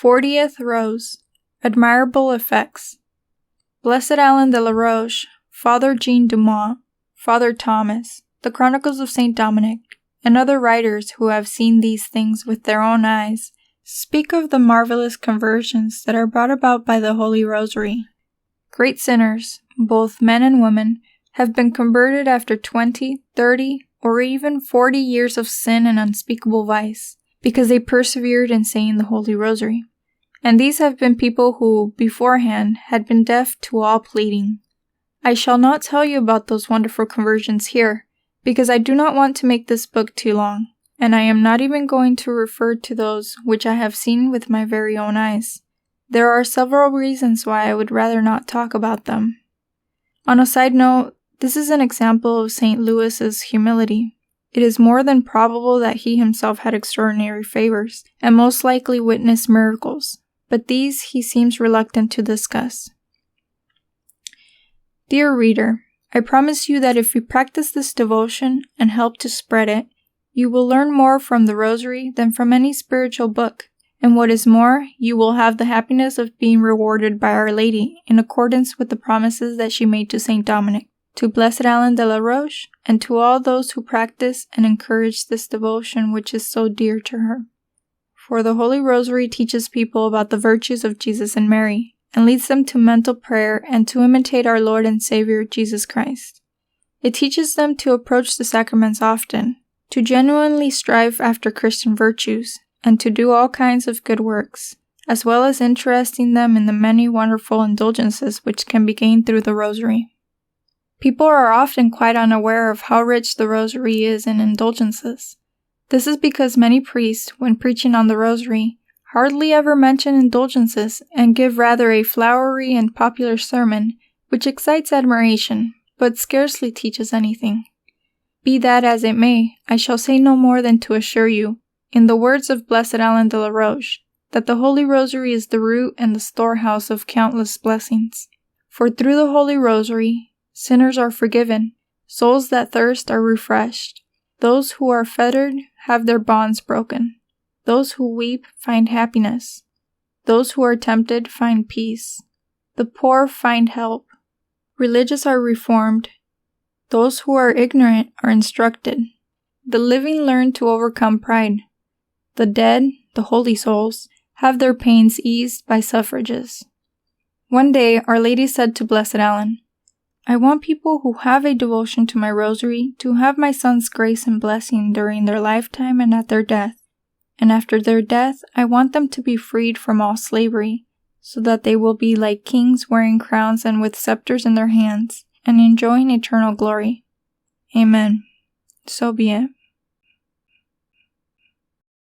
40th Rose. Admirable Effects. Blessed Alain de la Roche, Father Jean Dumas, Father Thomas, the Chronicles of St. Dominic, and other writers who have seen these things with their own eyes, speak of the marvelous conversions that are brought about by the Holy Rosary. Great sinners, both men and women, have been converted after 20, 30, or even 40 years of sin and unspeakable vice, because they persevered in saying the Holy Rosary. And these have been people who, beforehand, had been deaf to all pleading. I shall not tell you about those wonderful conversions here, because I do not want to make this book too long, and I am not even going to refer to those which I have seen with my very own eyes. There are several reasons why I would rather not talk about them. On a side note, this is an example of St. Louis's humility. It is more than probable that he himself had extraordinary favors, and most likely witnessed miracles, but these he seems reluctant to discuss. Dear reader, I promise you that if you practice this devotion and help to spread it, you will learn more from the Rosary than from any spiritual book, and what is more, you will have the happiness of being rewarded by Our Lady in accordance with the promises that she made to St. Dominic, to Blessed Alain de la Roche, and to all those who practice and encourage this devotion which is so dear to her. For the Holy Rosary teaches people about the virtues of Jesus and Mary, and leads them to mental prayer and to imitate our Lord and Savior Jesus Christ. It teaches them to approach the sacraments often, to genuinely strive after Christian virtues, and to do all kinds of good works, as well as interesting them in the many wonderful indulgences which can be gained through the Rosary. People are often quite unaware of how rich the Rosary is in indulgences. This is because many priests, when preaching on the Rosary, hardly ever mention indulgences and give rather a flowery and popular sermon, which excites admiration, but scarcely teaches anything. Be that as it may, I shall say no more than to assure you, in the words of Blessed Alain de la Roche, that the Holy Rosary is the root and the storehouse of countless blessings. For through the Holy Rosary, sinners are forgiven, souls that thirst are refreshed, those who are fettered have their bonds broken, those who weep find happiness, those who are tempted find peace, the poor find help, religious are reformed, those who are ignorant are instructed, the living learn to overcome pride, the dead, the holy souls, have their pains eased by suffrages. One day Our Lady said to Blessed Alain, I want people who have a devotion to my Rosary to have my son's grace and blessing during their lifetime and at their death. And after their death, I want them to be freed from all slavery, so that they will be like kings wearing crowns and with scepters in their hands, and enjoying eternal glory. Amen. So be it.